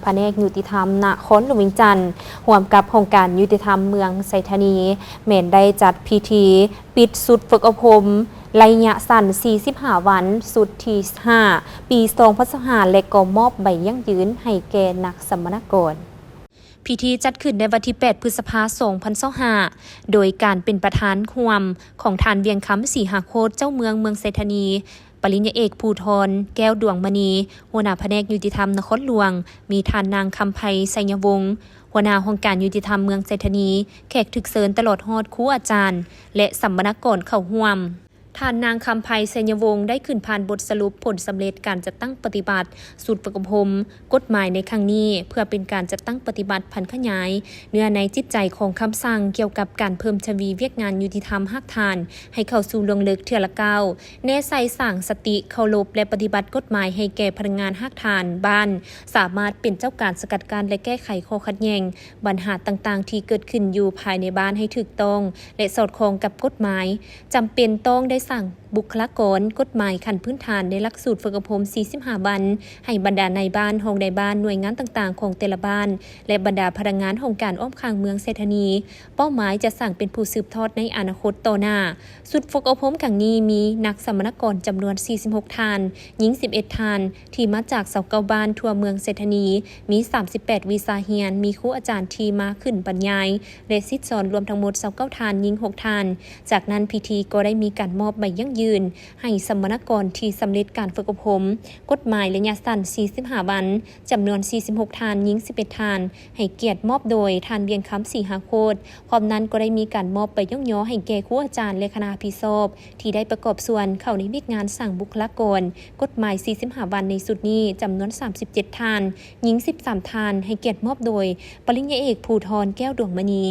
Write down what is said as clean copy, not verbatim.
แผนกยุติธรรมนครหลวงจันทร์ร่วมกับองค์การยุติธรรมเมืองไซธานีแม่นได้จัดพิธีปิดสุดฝึกอบรมระยะสั้น45 วันสุดที่5ปี2025และก็มอบใบยั่งยืนให้แก่นักสัมมนากรพิธีจัดขึ้นในวันที่ 8 พฤษภาคม 2025โดยการเป็นประธานร่วมของทานเวียงคำศรีหาโคตเจ้าเมืองไซธานีปริญญาเอกภูธรแก้วดวงมณีหัวหน้าแผนกยุติธรรมนครหลวงมีทานนางคำไพไสยวงศ์หัวหน้าองค์การยุติธรรมเมืองไซธานีแขกถึกเชิญตลอดฮอดครูอาจารย์และสัมมนากรเข้าร่วมท่านนางคำไพไสยวงศ์ได้ขึ้นผ่านบทสรุปผลสำเร็จการจัดตั้งปฏิบัติสูตรฝึกอบรมกฎหมายในครั้งนี้เพื่อเป็นการจัดตั้งปฏิบัติพันขยายเนื้อในจิตใจของคำสั่งเกี่ยวกับการเพิ่มทวีเวียกงานยุติธรรมหักทานให้เข้าสู่ลงลึกเทื่อละก้าวแน่ใส่สั่งสติเคารพและปฏิบัติกฎหมายให้แก่พนักงานหักทานบ้านสามารถเป็นเจ้าการสกัดกั้นและแก้ไขข้อขัดแย้งปัญหาต่างๆที่เกิดขึ้นอยู่ภายในบ้านให้ถูกต้องและสอดคล้องกับกฎหมายจำเป็นต้องได้สั่งบุคลากรกฎหมายขั้นพื้นฐานในหลักสูตรฝึกอบรม45 วันให้บรรดาในบ้านโรงในบ้านหน่วยงานต่างๆของแต่ละบ้านและบรรดาพนักงานองค์การอ้อมข้างเมืองไซธานีเป้าหมายจะสั่งเป็นผู้สืบทอดในอนาคตต่อหน้าสูตรฝึกอบรมครั้งนี้มีนักสัมมนากรจำนวน46 ท่านหญิง11 ท่านที่มาจาก29 บ้านทั่วเมืองไซธานีมี38 วิชาเรียนมีครูอาจารย์ที่มาขึ้นบรรยายและศิษย์สอนรวมทั้งหมด29 ท่านหญิง6 ท่านจากนั้นพิธีก็ได้มีการมอบใบยั่งยืนให้สัมมนากรที่สำเร็จการฝึกอบรมกฎหมายระยะสั้น45 วันจำนวน46 ท่านหญิง11 ท่านให้เกียรติมอบโดยทานเวียงคำศรีหาโคตพร้อมนั้นก็ได้มีการมอบใบย่องย่อให้แก่ครูอาจารย์และคณะพิศอบที่ได้ประกอบส่วนเข้าในวิกงานสั่งบุคลากรกฎหมาย45 วันในสุดนี้จำนวน37 ท่านหญิง13 ท่านให้เกียรติมอบโดยปริญญาเอกภูธรแก้วดวงมณี